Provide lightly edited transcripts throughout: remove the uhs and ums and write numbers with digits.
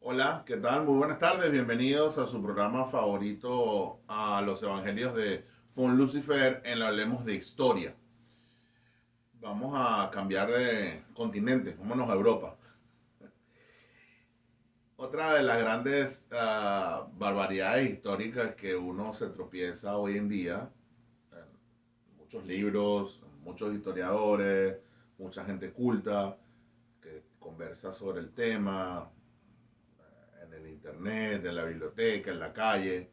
Hola, ¿qué tal? Muy buenas tardes, bienvenidos a su programa favorito, a los Evangelios de Von Lucifer en lo Hablemos de Historia. Vamos a cambiar de continente, vámonos a Europa. Otra de las grandes barbaridades históricas que uno se tropieza hoy en día, muchos libros, muchos historiadores, mucha gente culta que conversa sobre el tema, en el internet, en la biblioteca, en la calle,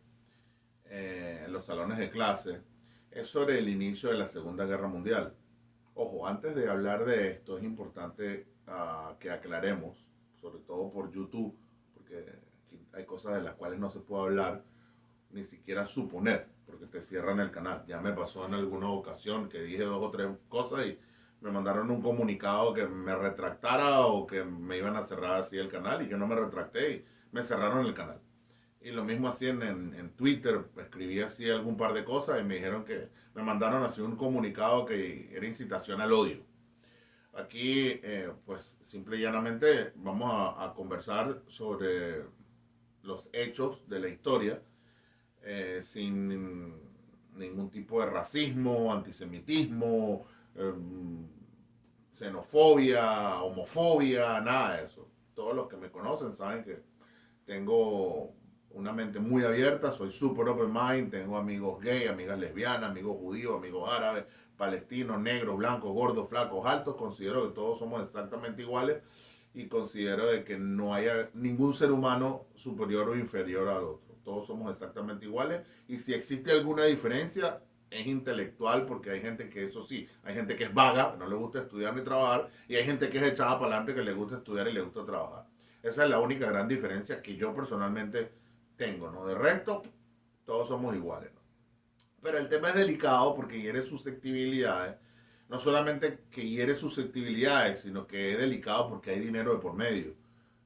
en los salones de clase, es sobre el inicio de la Segunda Guerra Mundial. Ojo, antes de hablar de esto es importante que aclaremos, sobre todo por YouTube, porque aquí hay cosas de las cuales no se puede hablar, ni siquiera suponer, porque te cierran el canal. Ya me pasó en alguna ocasión que dije dos o tres cosas y me mandaron un comunicado que me retractara o que me iban a cerrar así el canal y yo no me retracté y me cerraron el canal. Y lo mismo así en Twitter, escribí así algún par de cosas y me dijeron que me mandaron así un comunicado que era incitación al odio. Aquí, pues simple y llanamente vamos a conversar sobre los hechos de la historia sin ningún tipo de racismo, antisemitismo, eh, xenofobia, homofobia, nada de eso. Todos los que me conocen saben que tengo una mente muy abierta, soy super open mind, tengo amigos gay, amigas lesbianas, amigos judíos, amigos árabes, palestinos, negros, blancos, gordos, flacos, altos, considero que todos somos exactamente iguales y considero de que no haya ningún ser humano superior o inferior al otro. Todos somos exactamente iguales y si existe alguna diferencia es intelectual porque hay gente que eso sí, hay gente que es vaga, no le gusta estudiar ni trabajar y hay gente que es echada para adelante que le gusta estudiar y le gusta trabajar. Esa es la única gran diferencia que yo personalmente tengo, ¿no? De resto, todos somos iguales, ¿no? Pero el tema es delicado porque hiere susceptibilidades. No solamente que hiere susceptibilidades, sino que es delicado porque hay dinero de por medio.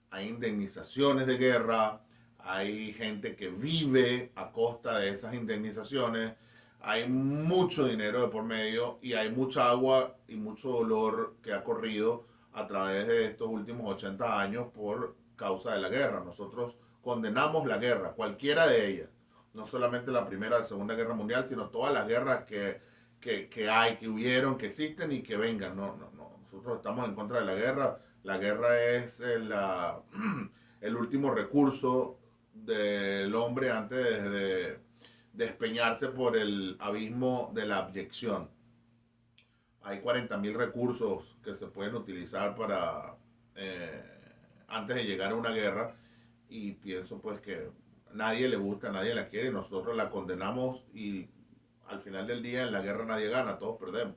Hay indemnizaciones de guerra, hay gente que vive a costa de esas indemnizaciones, hay mucho dinero de por medio y hay mucha agua y mucho dolor que ha corrido a través de estos últimos 80 años por causa de la guerra. Nosotros condenamos la guerra, cualquiera de ellas, no solamente la Primera y la Segunda Guerra Mundial, sino todas las guerras que hay, que hubieron, que existen y que vengan. No, no, no. Nosotros estamos en contra de la guerra. La guerra es el último recurso del hombre antes de despeñarse por el abismo de la abyección. Hay 40.000 recursos que se pueden utilizar para eh, antes de llegar a una guerra y pienso pues que nadie le gusta, nadie la quiere, nosotros la condenamos y al final del día en la guerra nadie gana, todos perdemos.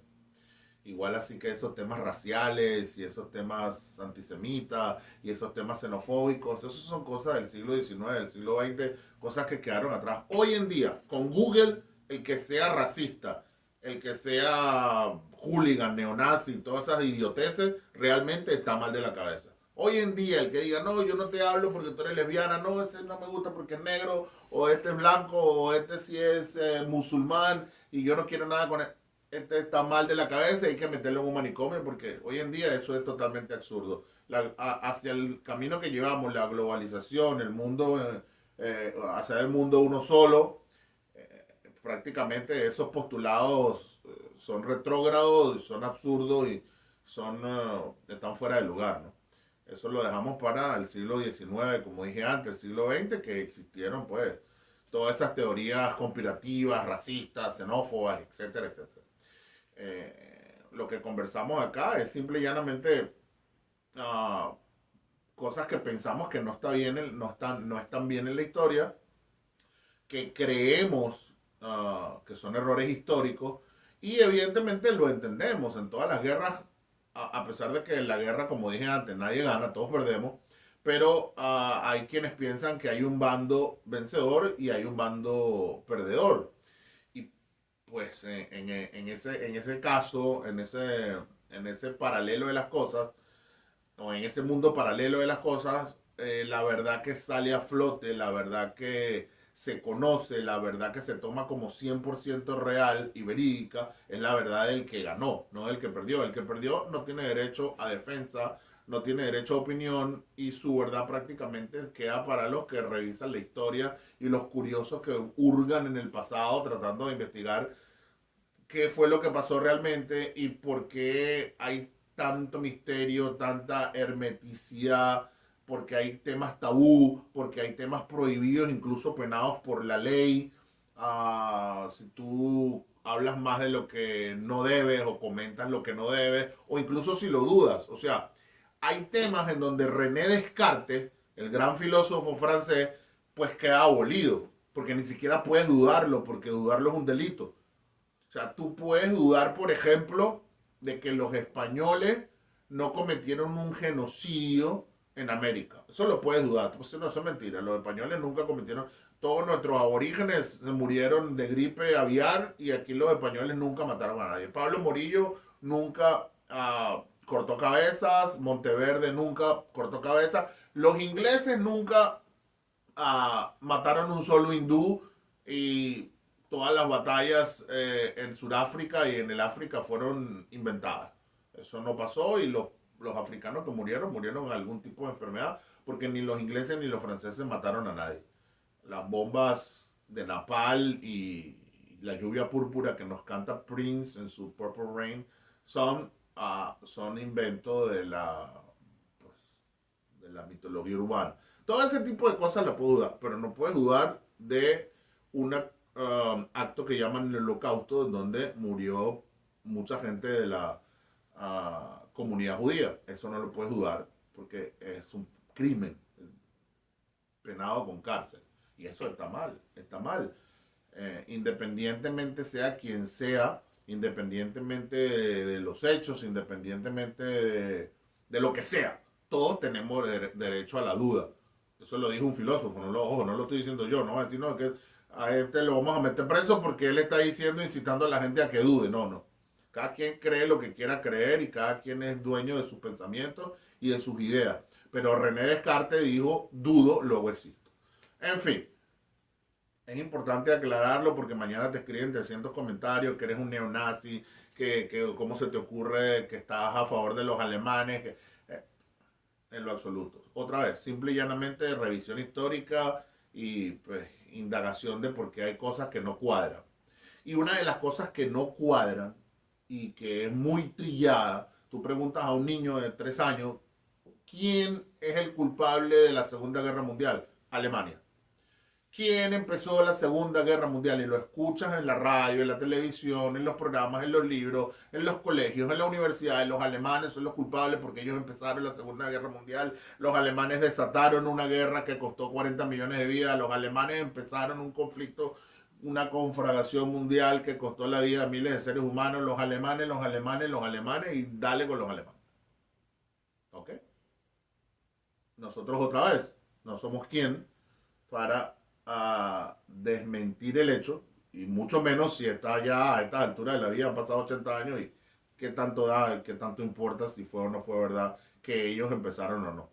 Igual así que esos temas raciales y esos temas antisemitas y esos temas xenofóbicos, esos son cosas del siglo XIX, del siglo XX, cosas que quedaron atrás. Hoy en día, con Google, el que sea racista, el que sea hooligan, neonazi, todas esas idioteces, realmente está mal de la cabeza. Hoy en día, el que diga, no, yo no te hablo porque tú eres lesbiana, no, ese no me gusta porque es negro, o este es blanco, o este sí es musulmán, y yo no quiero nada con él, este está mal de la cabeza y hay que meterlo en un manicomio porque hoy en día eso es totalmente absurdo. Hacia el camino que llevamos, la globalización, el mundo, hacia el mundo uno solo, prácticamente esos postulados son retrógrados, son absurdos y están fuera de lugar, ¿no? Eso lo dejamos para el siglo XIX, como dije antes, el siglo XX, que existieron pues todas esas teorías conspirativas, racistas, xenófobas, etcétera, etcétera. Lo que conversamos acá es simple y llanamente uh, cosas que pensamos que no, está bien, no están bien en la historia, que creemos que son errores históricos y evidentemente lo entendemos en todas las guerras, a pesar de que en la guerra, como dije antes, nadie gana, todos perdemos, pero hay quienes piensan que hay un bando vencedor y hay un bando perdedor. Y pues en ese caso, en ese paralelo de las cosas, o en ese mundo paralelo de las cosas, la verdad que sale a flote, la verdad que se conoce, la verdad que se toma como 100% real y verídica, es la verdad del que ganó, no del que perdió. El que perdió no tiene derecho a defensa, no tiene derecho a opinión y su verdad prácticamente queda para los que revisan la historia y los curiosos que hurgan en el pasado tratando de investigar qué fue lo que pasó realmente y por qué hay tanto misterio, tanta hermeticidad, porque hay temas tabú, porque hay temas prohibidos, incluso penados por la ley. Si tú hablas más de lo que no debes o comentas lo que no debes, o incluso si lo dudas. O sea, hay temas en donde René Descartes, el gran filósofo francés, pues queda abolido, porque ni siquiera puedes dudarlo, porque dudarlo es un delito. O sea, tú puedes dudar, por ejemplo, de que los españoles no cometieron un genocidio en América. Eso lo puedes dudar. Pues no, eso es mentira. Los españoles nunca cometieron. Todos nuestros aborígenes se murieron de gripe aviar y aquí los españoles nunca mataron a nadie. Pablo Morillo nunca cortó cabezas. Monteverde nunca cortó cabezas. Los ingleses nunca mataron un solo hindú y todas las batallas en Sudáfrica y en el África fueron inventadas. Eso no pasó y los africanos que murieron, murieron en algún tipo de enfermedad porque ni los ingleses ni los franceses mataron a nadie. Las bombas de Napal y la lluvia púrpura que nos canta Prince en su Purple Rain son invento pues, de la mitología urbana. Todo ese tipo de cosas la puedo dudar, pero no puedes dudar de un acto que llaman el Holocausto, en donde murió mucha gente de la comunidad judía. Eso no lo puedes dudar, porque es un crimen penado con cárcel. Y eso está mal, está mal. Independientemente sea quien sea, independientemente de los hechos, independientemente de lo que sea, todos tenemos derecho a la duda. Eso lo dijo un filósofo, ojo, no lo estoy diciendo yo, no, decir, no, que a este lo vamos a meter preso porque él está diciendo, incitando a la gente a que dude, no, no. Cada quien cree lo que quiera creer y cada quien es dueño de sus pensamientos y de sus ideas. Pero René Descartes dijo, dudo, luego existo. En fin, es importante aclararlo porque mañana te escriben 300 comentarios que eres un neonazi, que cómo se te ocurre que estás a favor de los alemanes, en lo absoluto. Otra vez, simple y llanamente revisión histórica y pues indagación de por qué hay cosas que no cuadran. Y una de las cosas que no cuadran y que es muy trillada, tú preguntas a un niño de 3 años, ¿quién es el culpable de la Segunda Guerra Mundial? Alemania. ¿Quién empezó la Segunda Guerra Mundial? Y lo escuchas en la radio, en la televisión, en los programas, en los libros, en los colegios, en la universidad. Los alemanes son los culpables porque ellos empezaron la Segunda Guerra Mundial. Los alemanes desataron una guerra que costó 40 millones de vidas. Los alemanes empezaron un conflicto, una conflagración mundial que costó la vida a miles de seres humanos. Los alemanes, los alemanes, los alemanes y dale con los alemanes. ¿Ok? Nosotros otra vez no somos quien para desmentir el hecho, y mucho menos si está ya a esta altura de la vida, han pasado 80 años y qué tanto da, qué tanto importa si fue o no fue verdad que ellos empezaron o no.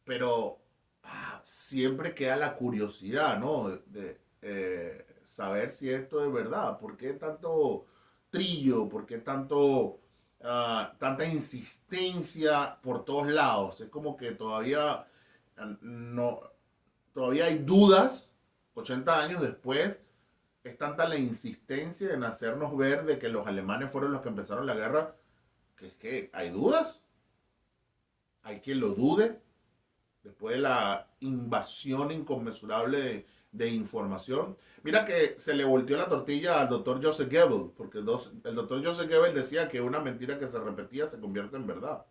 Pero siempre queda la curiosidad, ¿no? De saber si esto es verdad. ¿Por qué tanto trillo? ¿Por qué tanta insistencia por todos lados? Es como que no, todavía hay dudas, 80 años después, es tanta la insistencia en hacernos ver de que los alemanes fueron los que empezaron la guerra, que es que hay dudas, hay quien lo dude, después de la invasión inconmensurable de información. Mira que se le volteó la tortilla al doctor Joseph Goebbels, porque el doctor Joseph Goebbels decía que una mentira que se repetía se convierte en verdad.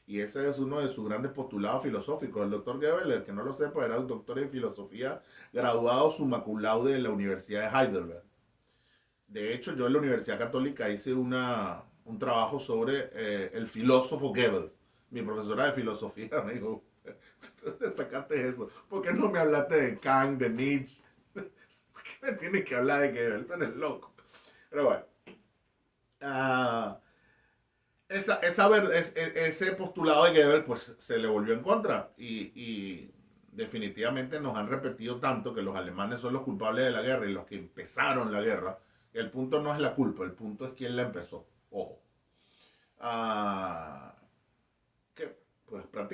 Y ese es uno de sus grandes postulados filosóficos. El doctor Goebbels, el que no lo sepa, era un doctor en filosofía graduado summa cum laude de la Universidad de Heidelberg. De hecho, yo en la Universidad Católica hice un trabajo sobre el filósofo Goebbels. Mi profesora de filosofía me dijo, ¿dónde sacaste eso? ¿Por qué no me hablaste de Kant, de Nietzsche? ¿Por qué me tienes que hablar de Goebbels? Tú eres loco. Pero bueno. Uh, ese postulado de Goebbels pues se le volvió en contra y definitivamente nos han repetido tanto que los alemanes son los culpables de la guerra y los que empezaron la guerra. El punto no es la culpa, el punto es quién la empezó. Ojo. Ah,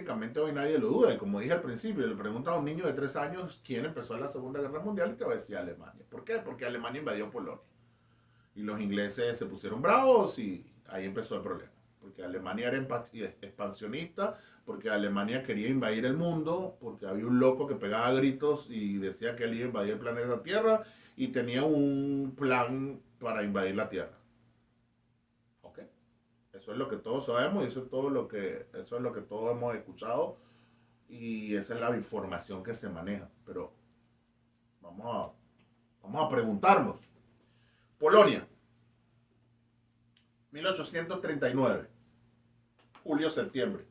prácticamente hoy nadie lo duda. Y como dije al principio, le preguntas a un niño de 3 años quién empezó la Segunda Guerra Mundial y te va a decir Alemania. ¿Por qué? Porque Alemania invadió Polonia. Y los ingleses se pusieron bravos y ahí empezó el problema. Porque Alemania era expansionista, porque Alemania quería invadir el mundo, porque había un loco que pegaba gritos y decía que él iba a invadir el planeta Tierra y tenía un plan para invadir la Tierra. ¿Ok? Eso es lo que todos sabemos y eso es lo que todos hemos escuchado y esa es la información que se maneja. Pero vamos a, vamos a preguntarnos. Polonia, 1839, julio-septiembre.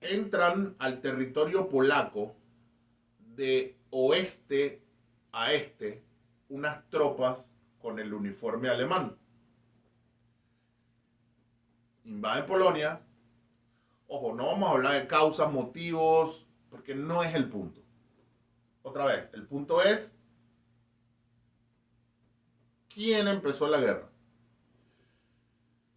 Entran al territorio polaco de oeste a este unas tropas con el uniforme alemán. Invaden Polonia. Ojo, no vamos a hablar de causas, motivos, porque no es el punto. Otra vez, el punto es quién empezó la guerra.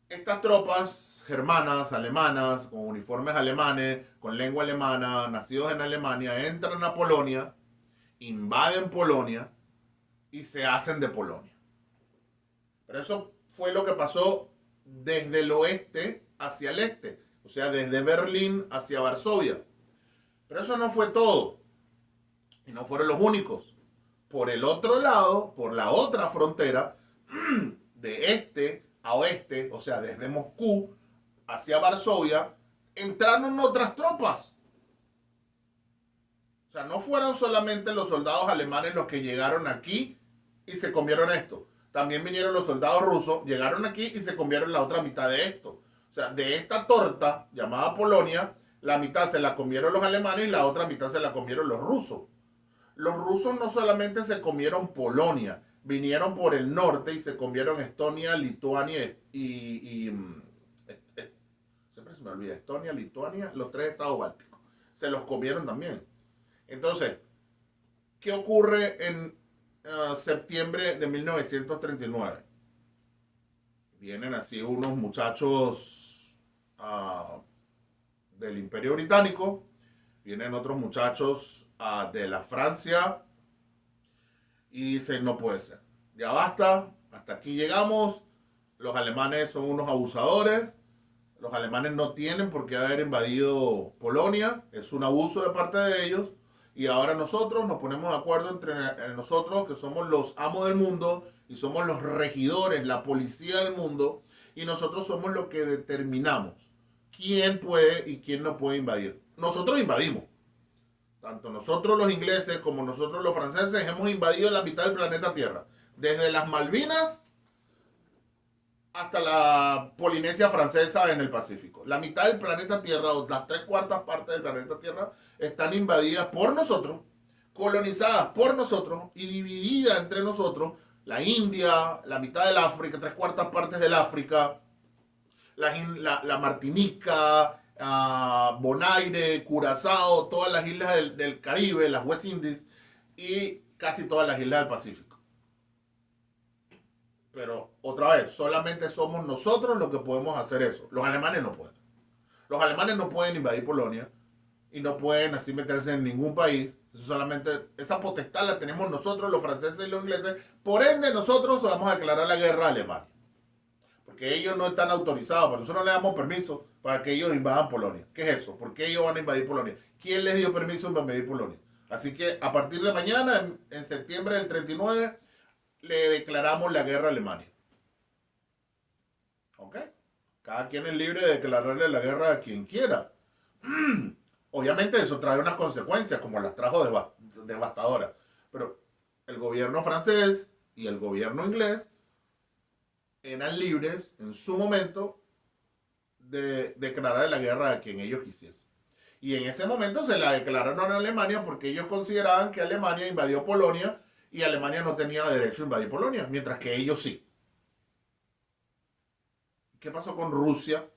Estas tropas germanas, alemanas, con uniformes alemanes, con lengua alemana, nacidos en Alemania, entran a Polonia, invaden Polonia y se hacen de Polonia. Pero eso fue lo que pasó desde el oeste hacia el este, o sea, desde Berlín hacia Varsovia. Pero eso no fue todo, y no fueron los únicos. Por el otro lado, por la otra frontera, de este a oeste, o sea, desde Moscú hacia Varsovia, entraron otras tropas. O sea, no fueron solamente los soldados alemanes los que llegaron aquí y se comieron esto. También vinieron los soldados rusos, llegaron aquí y se comieron la otra mitad de esto. O sea, de esta torta llamada Polonia, la mitad se la comieron los alemanes y la otra mitad se la comieron los rusos. Los rusos no solamente se comieron Polonia, vinieron por el norte y se comieron Estonia, Lituania siempre se me olvida, Estonia, Lituania, los 3 estados bálticos. Se los comieron también. Entonces, ¿qué ocurre en septiembre de 1939? Vienen así unos muchachos del Imperio Británico, vienen otros muchachos de la Francia y dicen no puede ser, ya basta, hasta aquí llegamos, los alemanes son unos abusadores, los alemanes no tienen por qué haber invadido Polonia, es un abuso de parte de ellos y ahora nosotros nos ponemos de acuerdo entre nosotros que somos los amos del mundo y somos los regidores, la policía del mundo y nosotros somos los que determinamos quién puede y quién no puede invadir. Nosotros invadimos. Tanto nosotros los ingleses como nosotros los franceses hemos invadido la mitad del planeta Tierra. Desde las Malvinas hasta la Polinesia francesa en el Pacífico. La mitad del planeta Tierra, o las 3/4 partes del planeta Tierra, están invadidas por nosotros, colonizadas por nosotros y divididas entre nosotros. La India, la mitad del África, 3/4 partes del África, la Martinica, Bonaire, Curazao, todas las islas del Caribe, las West Indies y casi todas las islas del Pacífico. Pero otra vez, solamente somos nosotros los que podemos hacer eso. Los alemanes no pueden. Los alemanes no pueden invadir Polonia y no pueden así meterse en ningún país. Solamente esa potestad la tenemos nosotros, los franceses y los ingleses. Por ende, nosotros vamos a declarar la guerra a Alemania. Porque ellos no están autorizados, pero nosotros no le damos permiso para que ellos invadan Polonia. ¿Qué es eso? ¿Por qué ellos van a invadir Polonia? ¿Quién les dio permiso para invadir Polonia? Así que a partir de mañana, en septiembre del 39, le declaramos la guerra a Alemania. ¿Ok? Cada quien es libre de declararle la guerra a quien quiera. Obviamente eso trae unas consecuencias, como las trajo devastadoras. Pero el gobierno francés y el gobierno inglés eran libres en su momento de declarar la guerra a quien ellos quisiesen. Y en ese momento se la declararon a Alemania porque ellos consideraban que Alemania invadió Polonia y Alemania no tenía derecho a invadir Polonia, mientras que ellos sí. ¿Qué pasó con Rusia?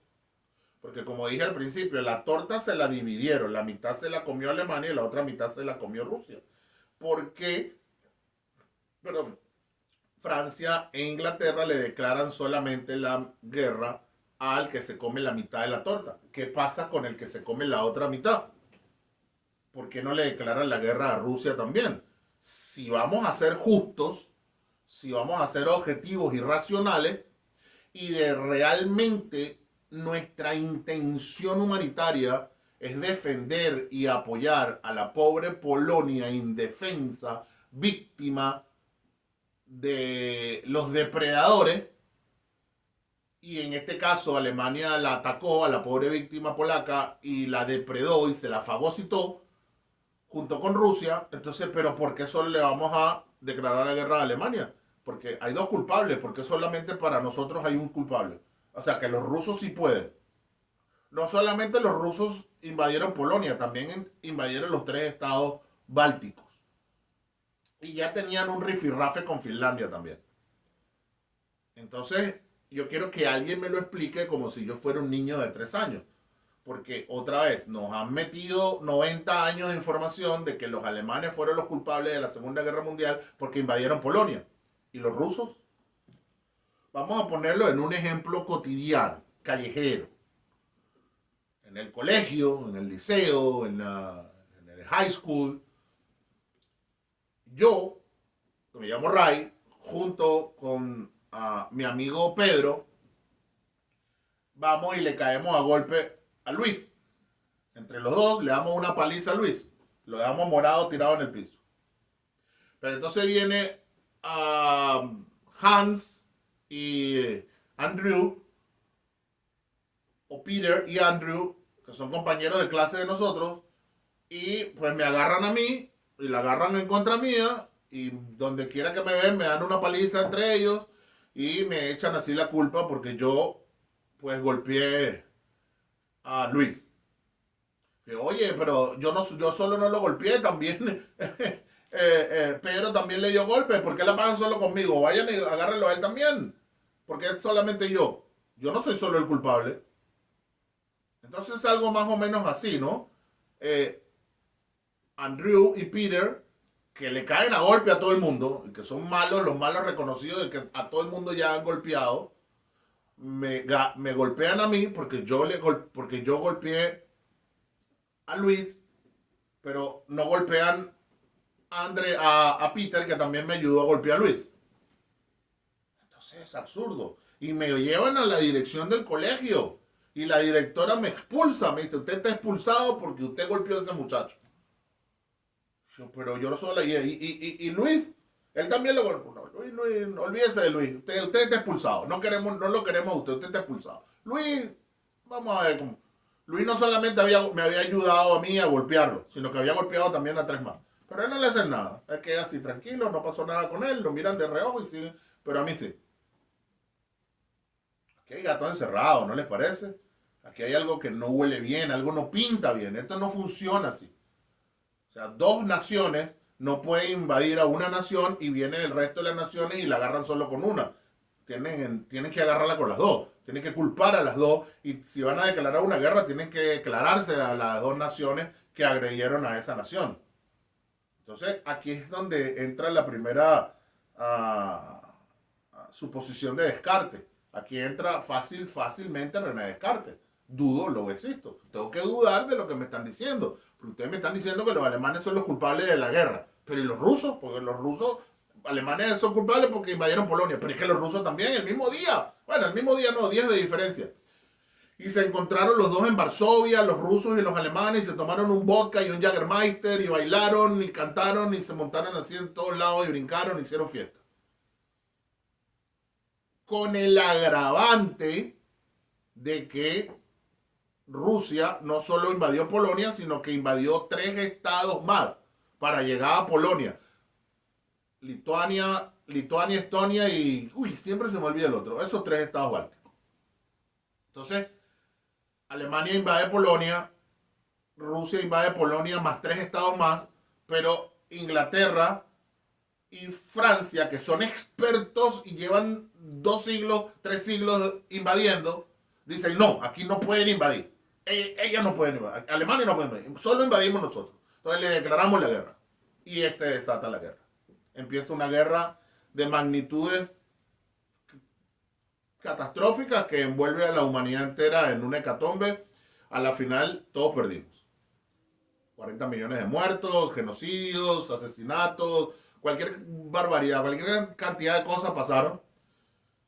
Porque como dije al principio, la torta se la dividieron, la mitad se la comió Alemania y la otra mitad se la comió Rusia. ¿Por qué? Perdón, Francia e Inglaterra le declaran solamente la guerra al que se come la mitad de la torta. ¿Qué pasa con el que se come la otra mitad? ¿Por qué no le declaran la guerra a Rusia también? Si vamos a ser justos, si vamos a ser objetivos y racionales, y de realmente nuestra intención humanitaria es defender y apoyar a la pobre Polonia indefensa, víctima de los depredadores, y en este caso Alemania la atacó a la pobre víctima polaca y la depredó y se la fagocitó junto con Rusia. Entonces, pero ¿por qué solo le vamos a declarar la guerra a Alemania? Porque hay dos culpables, porque solamente para nosotros hay un culpable. O sea, que los rusos sí pueden. No solamente los rusos invadieron Polonia, también invadieron los tres estados bálticos. Y ya tenían un rifirrafe con Finlandia también. Entonces, yo quiero que alguien me lo explique como si yo fuera un niño de 3 años. Porque otra vez nos han metido 90 años de información de que los alemanes fueron los culpables de la Segunda Guerra Mundial porque invadieron Polonia. ¿Y los rusos? Vamos a ponerlo en un ejemplo cotidiano, callejero. En el colegio, en el liceo, en el high school. Yo, que me llamo Ray, junto con mi amigo Pedro, vamos y le caemos a golpe a Luis. Entre los dos le damos una paliza a Luis. Lo dejamos morado tirado en el piso. Pero entonces viene Hans y Andrew, o Peter y Andrew, que son compañeros de clase de nosotros, y pues me agarran a mí y la agarran en contra mía, y donde quiera que me ven me dan una paliza entre ellos y me echan así la culpa porque yo pues golpeé a Luis. Que, oye, pero yo solo no lo golpeé, también Pedro también le dio golpes. ¿Por qué la pagan solo conmigo? Vayan y agárrenlo a él también. Porque es solamente yo. Yo no soy solo el culpable. Entonces es algo más o menos así, ¿no? Eh, Andrew y Peter, que le caen a golpe a todo el mundo, y que son malos, los malos reconocidos, de que a todo el mundo ya han golpeado, me golpean a mí porque yo golpeé a Luis, pero no golpean a Peter, que también me ayudó a golpear a Luis. Entonces es absurdo. Y me llevan a la dirección del colegio. Y la directora me expulsa. Me dice, usted está expulsado porque usted golpeó a ese muchacho. Pero yo no soy la... Y Luis, él también lo golpeó. No, Luis, no, olvídese de Luis. Usted está expulsado. No lo queremos a usted. Usted está expulsado. Luis, vamos a ver cómo. Luis no solamente me había ayudado a mí a golpearlo, sino que había golpeado también a 3 más. Pero a él no le hacen nada. Él queda así tranquilo, no pasó nada con él, lo miran de reojo y siguen. Pero a mí sí. Aquí hay gato encerrado, ¿no les parece? Aquí hay algo que no huele bien, algo no pinta bien. Esto no funciona así. O sea, dos naciones no pueden invadir a una nación y vienen el resto de las naciones y la agarran solo con una. Tienen que agarrarla con las dos. Tienen que culpar a las dos. Y si van a declarar una guerra, tienen que declararse a las dos naciones que agredieron a esa nación. Entonces, aquí es donde entra la primera suposición de Descartes. Aquí entra fácilmente René Descartes. Dudo, lo existo. Tengo que dudar de lo que me están diciendo. Porque ustedes me están diciendo que los alemanes son los culpables de la guerra. Pero ¿y los rusos? Porque los rusos, alemanes son culpables porque invadieron Polonia. Pero es que los rusos también, el mismo día. Bueno, el mismo día no, días de diferencia. Y se encontraron los dos en Varsovia, los rusos y los alemanes, y se tomaron un vodka y un Jägermeister, y bailaron, y cantaron, y se montaron así en todos lados, y brincaron, y hicieron fiesta. Con el agravante de que Rusia no solo invadió Polonia, sino que invadió 3 estados más para llegar a Polonia. Lituania, Estonia y... Uy, siempre se me olvida el otro. Esos 3 estados bálticos. Entonces, Alemania invade Polonia, Rusia invade Polonia más 3 estados más, pero Inglaterra y Francia, que son expertos y llevan 2 siglos, 3 siglos invadiendo, dicen, no, aquí no pueden invadir. Ellas no pueden invadir. Alemania no puede invadir. Solo invadimos nosotros. Entonces le declaramos la guerra. Y se desata la guerra. Empieza una guerra de magnitudes catastrófica que envuelve a la humanidad entera en una hecatombe. A la final todos perdimos. 40 millones de muertos, genocidios, asesinatos, cualquier barbaridad, cualquier cantidad de cosas pasaron.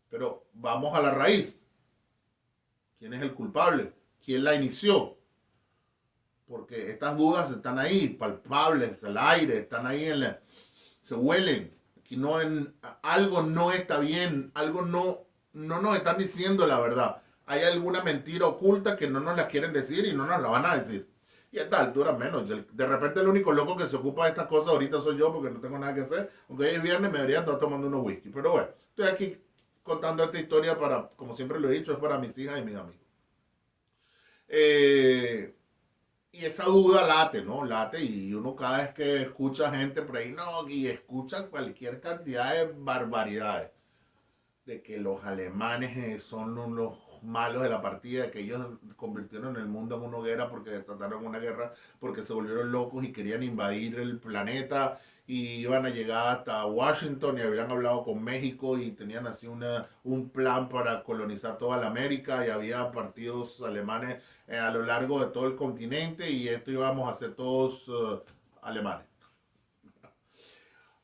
Pero vamos a la raíz. ¿Quién es el culpable? ¿Quién la inició? Porque estas dudas están ahí, palpables, al aire, están ahí, se huelen. Aquí algo no está bien, algo no nos están diciendo la verdad. Hay alguna mentira oculta que no nos la quieren decir y no nos la van a decir. Y a esta altura menos. De repente el único loco que se ocupa de estas cosas ahorita soy yo porque no tengo nada que hacer. Aunque hoy es viernes me debería estar tomando unos whisky. Pero bueno, estoy aquí contando esta historia para, como siempre lo he dicho, es para mis hijas y mis amigos. Eh, y esa duda late, ¿no? Late y uno cada vez que escucha gente por ahí, no, y escucha cualquier cantidad de barbaridades. De que los alemanes son los malos de la partida, de que ellos convirtieron el mundo en una hoguera porque desataron una guerra, porque se volvieron locos y querían invadir el planeta y iban a llegar hasta Washington y habían hablado con México y tenían así un plan para colonizar toda la América y había partidos alemanes a lo largo de todo el continente y esto íbamos a ser todos alemanes.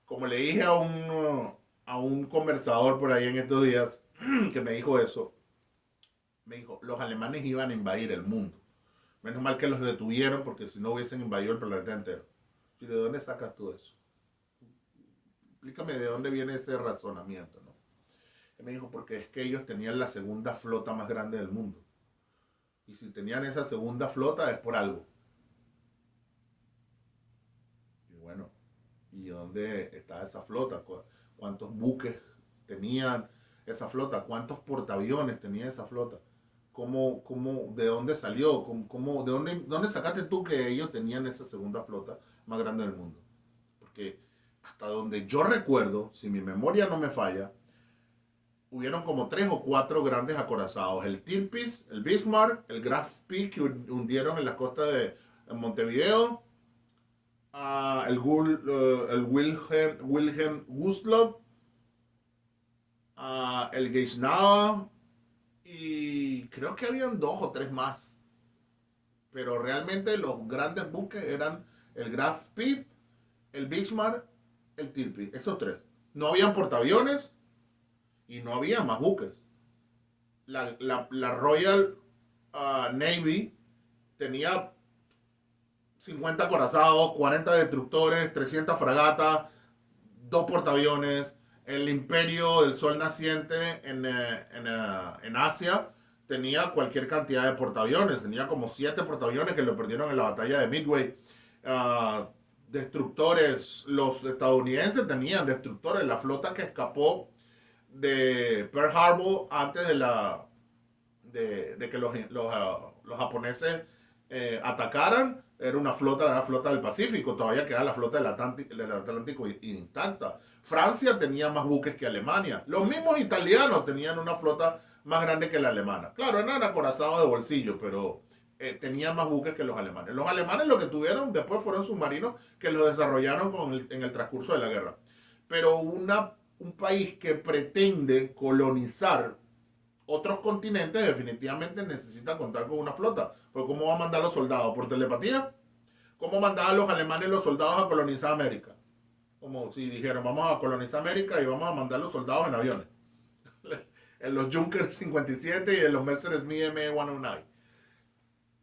Como le dije a un conversador por ahí en estos días que me dijo eso, me dijo, los alemanes iban a invadir el mundo. Menos mal que los detuvieron porque si no hubiesen invadido el planeta entero. ¿Y de dónde sacas tú eso? Explícame de dónde viene ese razonamiento, ¿no? Y me dijo, porque es que ellos tenían la segunda flota más grande del mundo. Y si tenían esa segunda flota es por algo. Y bueno, ¿y dónde está esa flota? ¿Cuántos buques tenían esa flota? ¿Cuántos portaaviones tenía esa flota? ¿De dónde salió? ¿Dónde sacaste tú que ellos tenían esa segunda flota más grande del mundo? Porque hasta donde yo recuerdo, si mi memoria no me falla, hubieron como 3 o 4 grandes acorazados. El Tirpitz, el Bismarck, el Graf Spee que hundieron en la costa de Montevideo, el Wilhelm Gustloff, el Gneisenau y creo que habían 2 o 3 más. Pero realmente los grandes buques eran el Graf Spee, el Bismarck, el Tirpitz, esos 3. No habían portaaviones y no había más buques. La Royal Navy tenía 50 acorazados, 40 destructores, 300 fragatas, 2 portaaviones. El Imperio del Sol Naciente en Asia tenía cualquier cantidad de portaaviones. Tenía como 7 portaaviones que lo perdieron en la batalla de Midway. Destructores, los estadounidenses tenían destructores. La flota que escapó de Pearl Harbor antes de que los japoneses atacaran, era una flota de la flota del Pacífico, todavía queda la flota del Atlántico intacta. Francia tenía más buques que Alemania. Los mismos italianos tenían una flota más grande que la alemana. Claro, eran acorazados de bolsillo, pero tenían más buques que los alemanes. Los alemanes lo que tuvieron después fueron submarinos que los desarrollaron en el transcurso de la guerra. Pero un país que pretende colonizar otros continentes definitivamente necesita contar con una flota. Pero ¿cómo va a mandar los soldados? ¿Por telepatía? ¿Cómo mandaban los alemanes los soldados a colonizar América? Como si dijeron, vamos a colonizar América y vamos a mandar los soldados en aviones. En los Junkers 57 y en los Messerschmitt M109.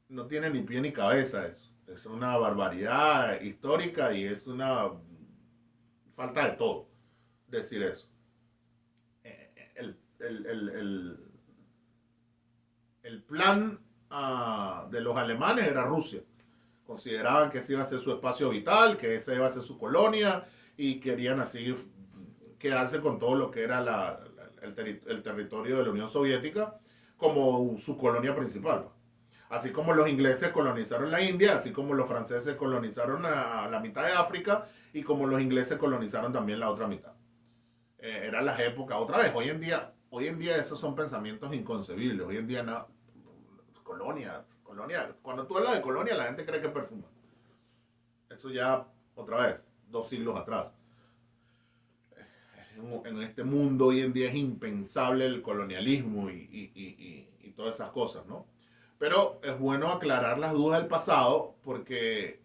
No tiene ni pie ni cabeza eso. Es una barbaridad histórica y es una falta de todo decir eso. El, el, el, el, el plan de los alemanes era Rusia. Consideraban que ese iba a ser su espacio vital, que esa iba a ser su colonia y querían así quedarse con todo lo que era el territorio de la Unión Soviética como su colonia principal. Así como los ingleses colonizaron la India, así como los franceses colonizaron a la mitad de África y como los ingleses colonizaron también la otra mitad. Eran las épocas, otra vez, hoy en día esos son pensamientos inconcebibles. Hoy en día no, colonia. Cuando tú hablas de colonia, la gente cree que es perfume. Eso ya, otra vez, 2 siglos atrás. en este mundo hoy en día es impensable el colonialismo y todas esas cosas, ¿no? Pero es bueno aclarar las dudas del pasado porque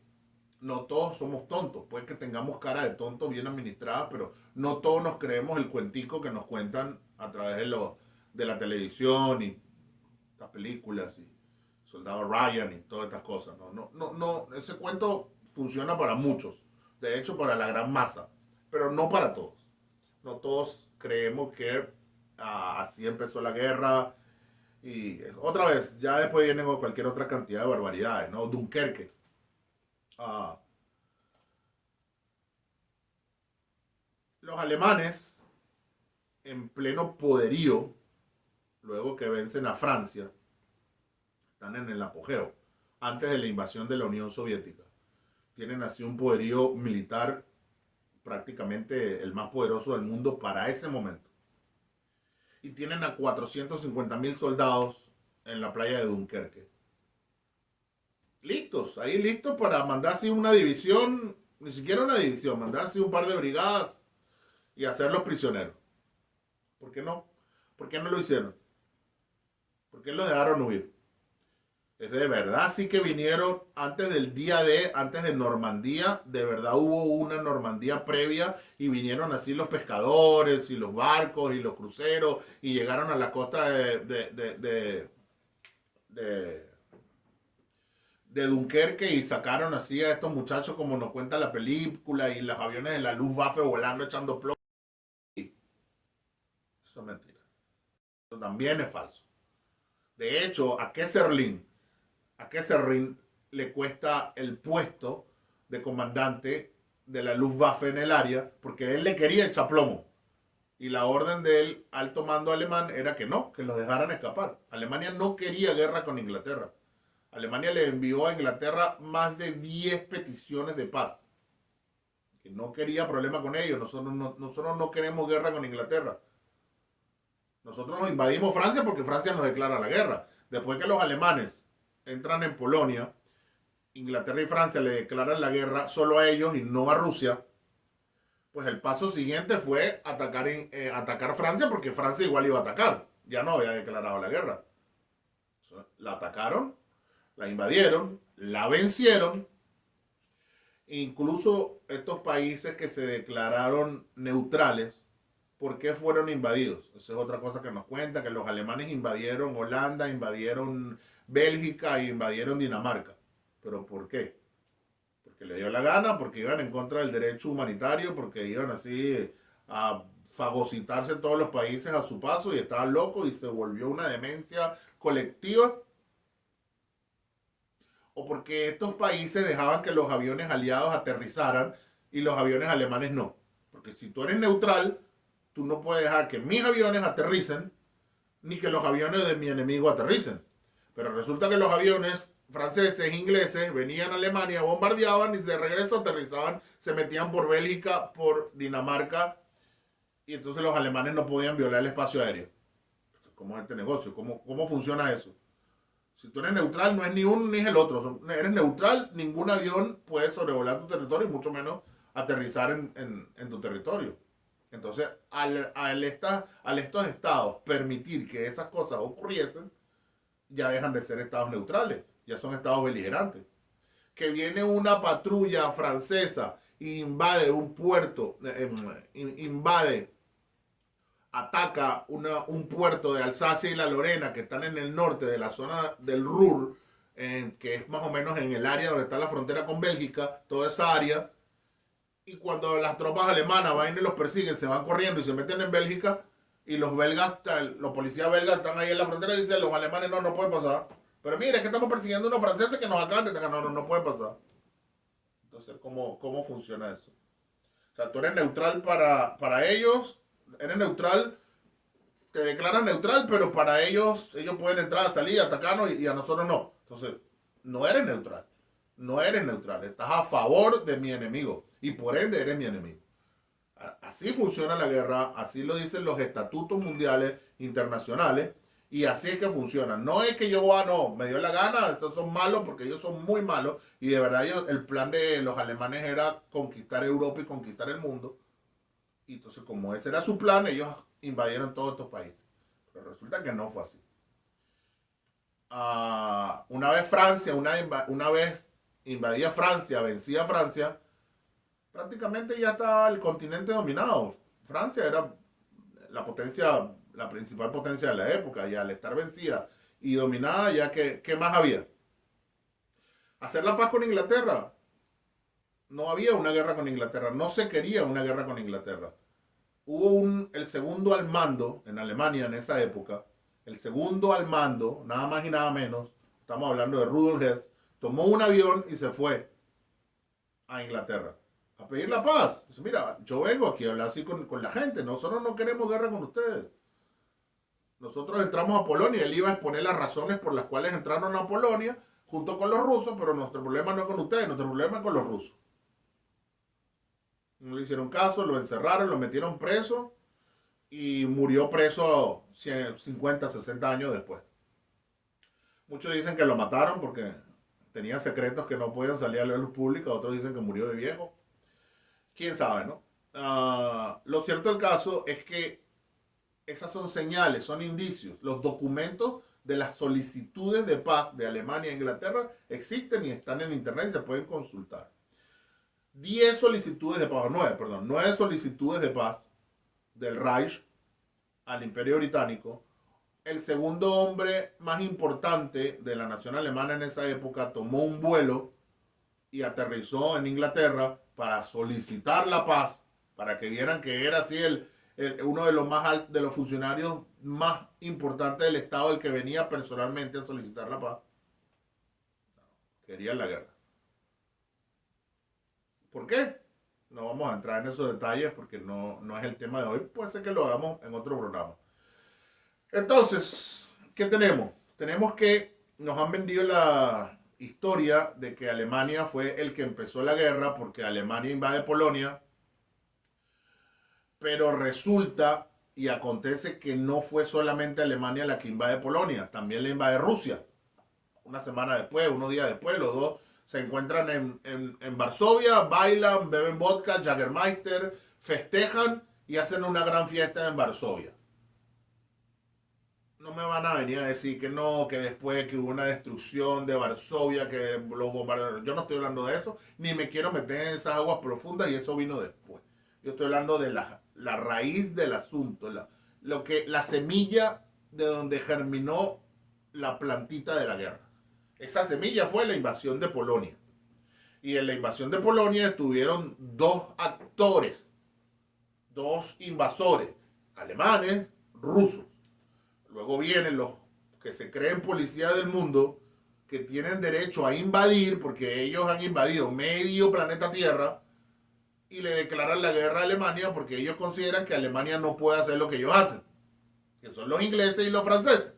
no todos somos tontos. Puede que tengamos cara de tonto bien administrada, pero no todos nos creemos el cuentico que nos cuentan a través de la televisión y las películas y Soldado Ryan y todas estas cosas. No, ese cuento funciona para muchos, de hecho para la gran masa, pero no para todos. No todos creemos que así empezó la guerra y otra vez, ya después vienen cualquier otra cantidad de barbaridades, ¿no? Dunkerque. Ah, los alemanes, en pleno poderío, luego que vencen a Francia, están en el apogeo, antes de la invasión de la Unión Soviética. Tienen así un poderío militar prácticamente el más poderoso del mundo para ese momento. Y tienen a 450.000 soldados en la playa de Dunkerque. Listos, ahí listos para mandar así una división, ni siquiera una división, mandar así un par de brigadas y hacerlos prisioneros. ¿Por qué no? ¿Por qué no lo hicieron? ¿Por qué los dejaron huir? Es de verdad, sí que vinieron antes del día D, antes de Normandía, de verdad hubo una Normandía previa y vinieron así los pescadores y los barcos y los cruceros y llegaron a la costa de, de Dunkerque y sacaron así a estos muchachos como nos cuenta la película y los aviones de la Luftwaffe volando echando plomo. Eso es mentira. Eso también es falso. De hecho, a Kesserling le cuesta el puesto de comandante de la Luftwaffe en el área porque él le quería echar plomo. Y la orden del alto mando alemán era que no, que los dejaran escapar. Alemania no quería guerra con Inglaterra. Alemania le envió a Inglaterra más de 10 peticiones de paz. Que no quería problema con ellos. Nosotros no queremos guerra con Inglaterra. Nosotros invadimos Francia porque Francia nos declara la guerra. Después que los alemanes entran en Polonia, Inglaterra y Francia le declaran la guerra solo a ellos y no a Rusia, pues el paso siguiente fue atacar Francia porque Francia igual iba a atacar. Ya no había declarado la guerra. La atacaron, la invadieron, la vencieron. Incluso estos países que se declararon neutrales, ¿por qué fueron invadidos? Esa es otra cosa que nos cuenta, que los alemanes invadieron Holanda, invadieron Bélgica e invadieron Dinamarca. ¿Pero por qué? Porque le dio la gana, porque iban en contra del derecho humanitario, porque iban así a fagocitarse todos los países a su paso y estaban locos y se volvió una demencia colectiva. O porque estos países dejaban que los aviones aliados aterrizaran y los aviones alemanes no. Porque si tú eres neutral, tú no puedes dejar que mis aviones aterricen ni que los aviones de mi enemigo aterricen. Pero resulta que los aviones franceses, ingleses, venían a Alemania, bombardeaban y de regreso aterrizaban, se metían por Bélgica, por Dinamarca, y entonces los alemanes no podían violar el espacio aéreo. ¿Cómo es este negocio? ¿Cómo funciona eso? Si tú eres neutral, no es ni uno ni es el otro. Eres neutral, ningún avión puede sobrevolar tu territorio y mucho menos aterrizar en tu territorio. Entonces, al estos estados permitir que esas cosas ocurriesen, ya dejan de ser estados neutrales, ya son estados beligerantes. Que viene una patrulla francesa e invade un puerto, ataca un puerto de Alsacia y la Lorena que están en el norte de la zona del Ruhr, que es más o menos en el área donde está la frontera con Bélgica, toda esa área. Y cuando las tropas alemanas van y los persiguen, se van corriendo y se meten en Bélgica, y los belgas, los policías belgas están ahí en la frontera y dicen, los alemanes no pueden pasar. Pero mire, es que estamos persiguiendo a unos franceses que nos acaban de atacar, no pueden pasar. Entonces, ¿cómo funciona eso? O sea, tú eres neutral para ellos, eres neutral, te declaran neutral, pero para ellos pueden entrar, salir, atacarnos y a nosotros no. Entonces, no eres neutral. No eres neutral. Estás a favor de mi enemigo y por ende eres mi enemigo. Así funciona la guerra, así lo dicen los estatutos mundiales internacionales y así es que funciona. No es que yo, no, me dio la gana, estos son malos porque ellos son muy malos y de verdad el plan de los alemanes era conquistar Europa y conquistar el mundo. Y entonces, como ese era su plan, ellos invadieron todos estos países. Pero resulta que no fue así. Una vez Francia, una vez invadía Francia, vencía Francia, prácticamente ya estaba el continente dominado. Francia era la potencia, la principal potencia de la época, y al estar vencida y dominada, ya que, ¿qué más había? Hacer la paz con Inglaterra. No había una guerra con Inglaterra, no se quería una guerra con Inglaterra. El segundo al mando en Alemania en esa época, el segundo al mando, nada más y nada menos, estamos hablando de Rudolf Hess, tomó un avión y se fue a Inglaterra a pedir la paz. Dice, mira, yo vengo aquí a hablar así con la gente, nosotros no queremos guerra con ustedes. Nosotros entramos a Polonia, él iba a exponer las razones por las cuales entraron a Polonia junto con los rusos, pero nuestro problema no es con ustedes, nuestro problema es con los rusos. No le hicieron caso, lo encerraron, lo metieron preso y murió preso 50, 60 años después. Muchos dicen que lo mataron porque tenía secretos que no podían salir a la luz pública, otros dicen que murió de viejo. Quién sabe, ¿no? Lo cierto del caso es que esas son señales, son indicios. Los documentos de las solicitudes de paz de Alemania e Inglaterra existen y están en internet y se pueden consultar. 10 solicitudes de paz, 9, perdón, 9 solicitudes de paz del Reich al Imperio Británico. El segundo hombre más importante de la nación alemana en esa época tomó un vuelo y aterrizó en Inglaterra para solicitar la paz, para que vieran que era así uno de los de los funcionarios más importantes del Estado, el que venía personalmente a solicitar la paz. Querían la guerra. ¿Por qué? No vamos a entrar en esos detalles porque no es el tema de hoy. Puede ser que lo hagamos en otro programa. Entonces, ¿qué tenemos? Tenemos que nos han vendido la historia de que Alemania fue el que empezó la guerra porque Alemania invade Polonia, pero resulta y acontece que no fue solamente Alemania la que invade Polonia, también la invade Rusia. Una semana después, unos días después, los dos se encuentran en Varsovia, bailan, beben vodka, Jägermeister, festejan y hacen una gran fiesta en Varsovia. No me van a venir a decir que no, que después que hubo una destrucción de Varsovia, que los bombardearon. Yo no estoy hablando de eso, ni me quiero meter en esas aguas profundas y eso vino después. Yo estoy hablando de la raíz del asunto, la semilla de donde germinó la plantita de la guerra. Esa semilla fue la invasión de Polonia. Y en la invasión de Polonia estuvieron dos actores, dos invasores, alemanes, rusos. Luego vienen los que se creen policía del mundo, que tienen derecho a invadir, porque ellos han invadido medio planeta Tierra, y le declaran la guerra a Alemania porque ellos consideran que Alemania no puede hacer lo que ellos hacen, que son los ingleses y los franceses.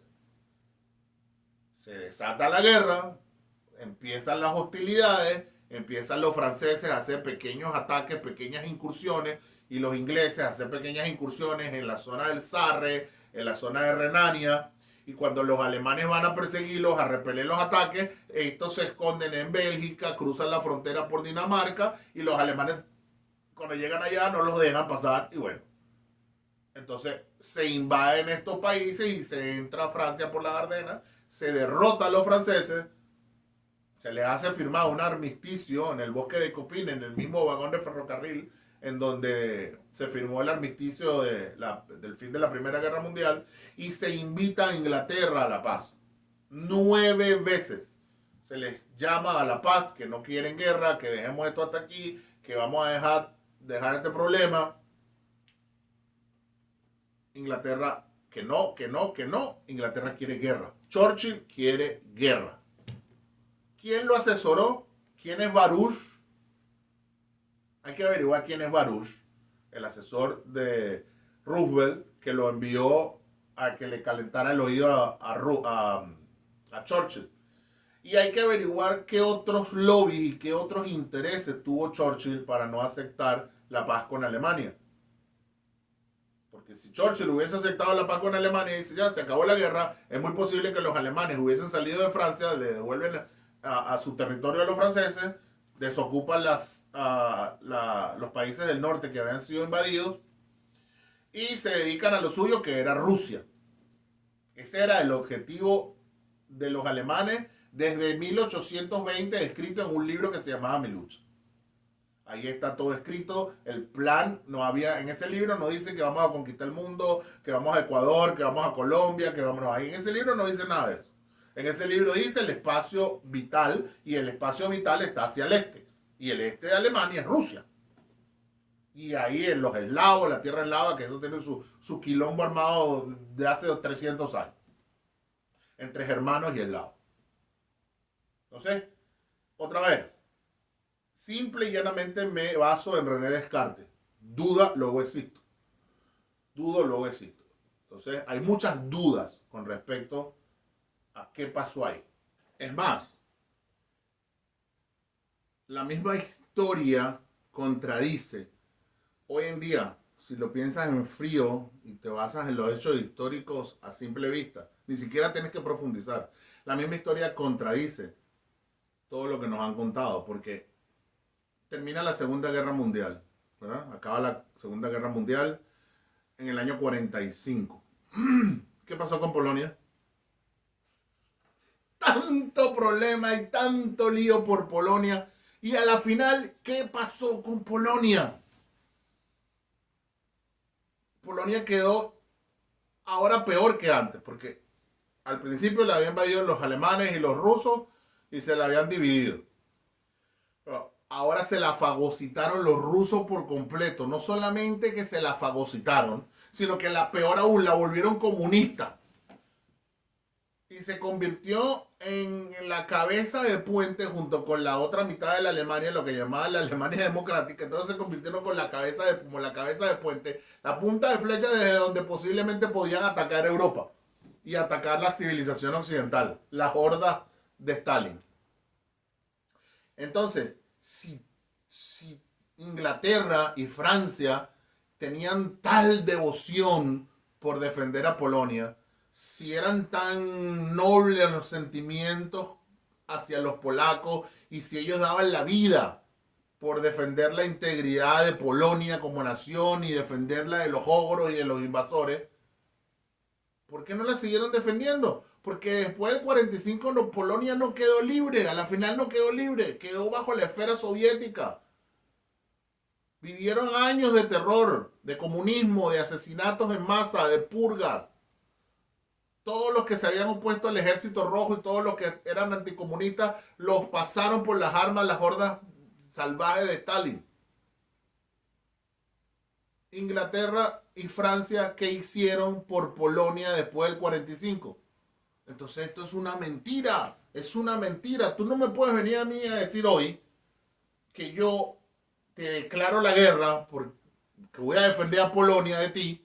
Se desata la guerra, empiezan las hostilidades, empiezan los franceses a hacer pequeños ataques, pequeñas incursiones, y los ingleses a hacer pequeñas incursiones en la zona del Sarre, en la zona de Renania, y cuando los alemanes van a perseguirlos, a repeler los ataques, estos se esconden en Bélgica, cruzan la frontera por Dinamarca, y los alemanes cuando llegan allá no los dejan pasar, y bueno, entonces se invaden estos países y se entra a Francia por la Ardenas, se derrota a los franceses, se les hace firmar un armisticio en el bosque de Copín, en el mismo vagón de ferrocarril, en donde se firmó el armisticio del fin de la Primera Guerra Mundial, y se invita a Inglaterra a la paz. 9 veces se les llama a la paz, que no quieren guerra, que dejemos esto hasta aquí, que vamos a dejar este problema. Inglaterra, que no. Inglaterra quiere guerra. Churchill quiere guerra. ¿Quién lo asesoró? ¿Quién es Baruch? Hay que averiguar quién es Baruch, el asesor de Roosevelt, que lo envió a que le calentara el oído a Churchill. Y hay que averiguar qué otros lobbies y qué otros intereses tuvo Churchill para no aceptar la paz con Alemania. Porque si Churchill hubiese aceptado la paz con Alemania y dice ya se acabó la guerra, es muy posible que los alemanes hubiesen salido de Francia, le devuelven a su territorio a los franceses, desocupan los países del norte que habían sido invadidos y se dedican a lo suyo, que era Rusia. Ese era el objetivo de los alemanes desde 1820, escrito en un libro que se llamaba Mi lucha. Ahí está todo escrito, el plan, no había, en ese libro no dice que vamos a conquistar el mundo, que vamos a Ecuador, que vamos a Colombia, que vamos, no, ahí en ese libro no dice nada de eso. En ese libro dice el espacio vital, y el espacio vital está hacia el este, y el este de Alemania es Rusia. Y ahí en los eslavos, la tierra eslava, que eso tiene su quilombo armado de hace 300 años, entre germanos y eslavos. Entonces, otra vez, simple y llanamente me baso en René Descartes. Duda, luego existo. Dudo, luego existo. Entonces, hay muchas dudas con respecto a qué pasó ahí. Es más, la misma historia contradice. Hoy en día, si lo piensas en frío y te basas en los hechos históricos a simple vista, ni siquiera tienes que profundizar. La misma historia contradice todo lo que nos han contado, porque termina la Segunda Guerra Mundial, ¿verdad? Acaba la Segunda Guerra Mundial en el año 45. ¿Qué pasó con Polonia? Tanto problema y tanto lío por Polonia. Y a la final, ¿qué pasó con Polonia? Polonia quedó ahora peor que antes, porque al principio la habían invadido los alemanes y los rusos y se la habían dividido. Pero ahora se la fagocitaron los rusos por completo. No solamente que se la fagocitaron, sino que la peor aún, la volvieron comunista. Y se convirtió en la cabeza de puente junto con la otra mitad de la Alemania, lo que llamaban la Alemania democrática. Entonces se convirtieron con la cabeza de, como la cabeza de puente, la punta de flecha desde donde posiblemente podían atacar Europa y atacar la civilización occidental, las hordas de Stalin. Entonces, si Inglaterra y Francia tenían tal devoción por defender a Polonia, si eran tan nobles los sentimientos hacia los polacos y si ellos daban la vida por defender la integridad de Polonia como nación y defenderla de los ogros y de los invasores, ¿por qué no la siguieron defendiendo? Porque después del 45 Polonia no quedó libre, a la final no quedó libre, quedó bajo la esfera soviética. Vivieron años de terror, de comunismo, de asesinatos en masa, de purgas. Todos los que se habían opuesto al ejército rojo y todos los que eran anticomunistas los pasaron por las armas, las hordas salvajes de Stalin. Inglaterra y Francia, ¿qué hicieron por Polonia después del 45? Entonces esto es una mentira, es una mentira. Tú no me puedes venir a mí a decir hoy que yo te declaro la guerra porque voy a defender a Polonia de ti.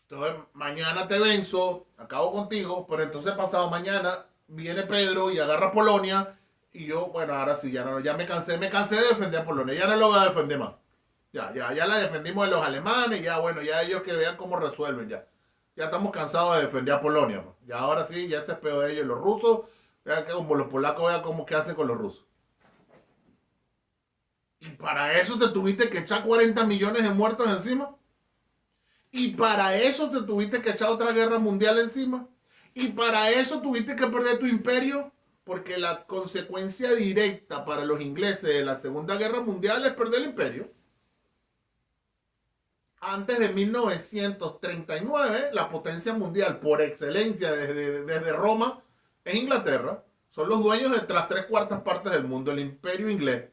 Entonces mañana te venzo, acabo contigo, pero entonces pasado mañana viene Pedro y agarra Polonia y yo, bueno, ahora sí, ya no, ya me cansé de defender a Polonia, ya no lo voy a defender más. Ya la defendimos de los alemanes, ya bueno, ya ellos que vean cómo resuelven ya. Ya estamos cansados de defender a Polonia. Man. Ya ahora sí, ya ese es peor de ellos. Los rusos, vean que como los polacos vean cómo que hacen con los rusos. Y para eso te tuviste que echar 40 millones de muertos encima. Y para eso te tuviste que echar otra guerra mundial encima. Y para eso tuviste que perder tu imperio. Porque la consecuencia directa para los ingleses de la Segunda Guerra Mundial es perder el imperio. Antes de 1939, la potencia mundial por excelencia desde Roma es Inglaterra. Son los dueños de las 3/4 del mundo, el imperio inglés.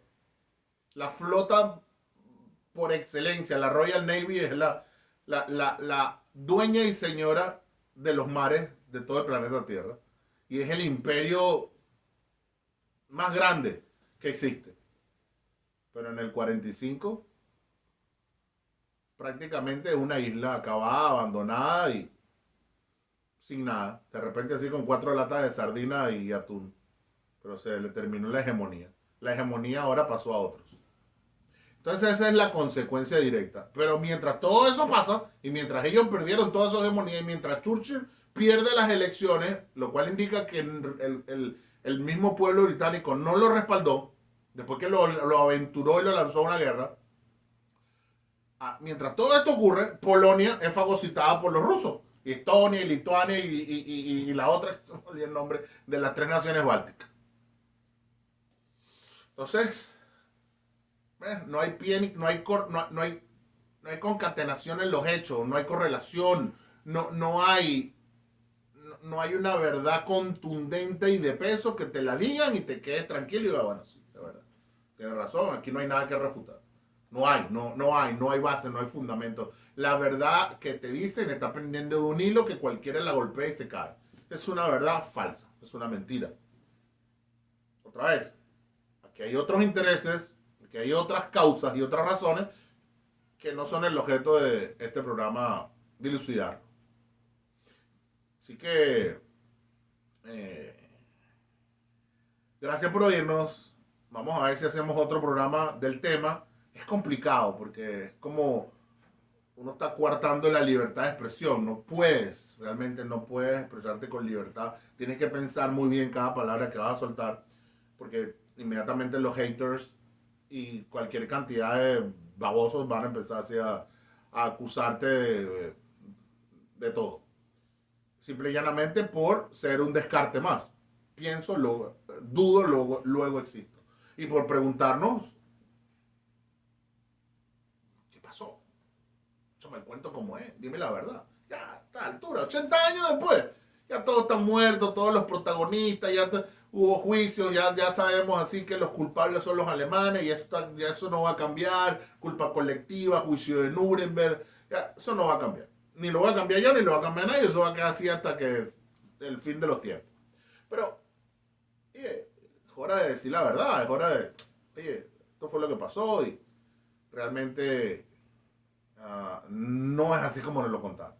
La flota por excelencia, la Royal Navy es la dueña y señora de los mares de todo el planeta Tierra. Y es el imperio más grande que existe. Pero en el 45 prácticamente es una isla acabada, abandonada y sin nada. De repente así con 4 latas de sardina y atún. Pero se le terminó la hegemonía. La hegemonía ahora pasó a otros. Entonces esa es la consecuencia directa. Pero mientras todo eso pasa, y mientras ellos perdieron toda esa hegemonía, y mientras Churchill pierde las elecciones, lo cual indica que el mismo pueblo británico no lo respaldó, después que lo aventuró y lo lanzó a una guerra, mientras todo esto ocurre, Polonia es fagocitada por los rusos. Y Estonia, y Lituania y la otra, que se me olvidó el nombre, de las 3 naciones bálticas. Entonces, no hay pie, no hay concatenación en los hechos, no hay correlación, no hay una verdad contundente y de peso que te la digan y te quedes tranquilo y digas, bueno, sí, de verdad. Tienes razón, aquí no hay nada que refutar. No hay base, no hay fundamento. La verdad que te dicen está pendiente de un hilo que cualquiera la golpea y se cae. Es una verdad falsa, es una mentira. Otra vez, aquí hay otros intereses, aquí hay otras causas y otras razones que no son el objeto de este programa dilucidar. Así que, gracias por oírnos. Vamos a ver si hacemos otro programa del tema. Es complicado porque es como uno está coartando la libertad de expresión. No puedes, realmente no puedes expresarte con libertad. Tienes que pensar muy bien cada palabra que vas a soltar porque inmediatamente los haters y cualquier cantidad de babosos van a empezar a acusarte de todo. Simple y llanamente por ser un descarte más. Pienso, luego, dudo, luego existo. Y por preguntarnos, ¿qué pasó? Échame el cuento como es, dime la verdad. Ya, a esta altura, 80 años después, ya todos están muertos, todos los protagonistas, hubo juicios, ya sabemos así que los culpables son los alemanes y ya eso no va a cambiar, culpa colectiva, juicio de Nuremberg, ya, eso no va a cambiar. Ni lo va a cambiar yo, ni lo va a cambiar nadie, eso va a quedar así hasta que es el fin de los tiempos. Pero, oye, es hora de decir la verdad, es hora de, oye, esto fue lo que pasó y realmente no es así como nos lo contaron.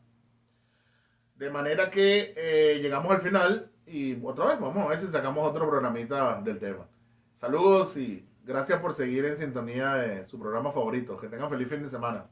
De manera que llegamos al final y otra vez vamos a ver si sacamos otro programita del tema. Saludos y gracias por seguir en sintonía de su programa favorito. Que tengan feliz fin de semana.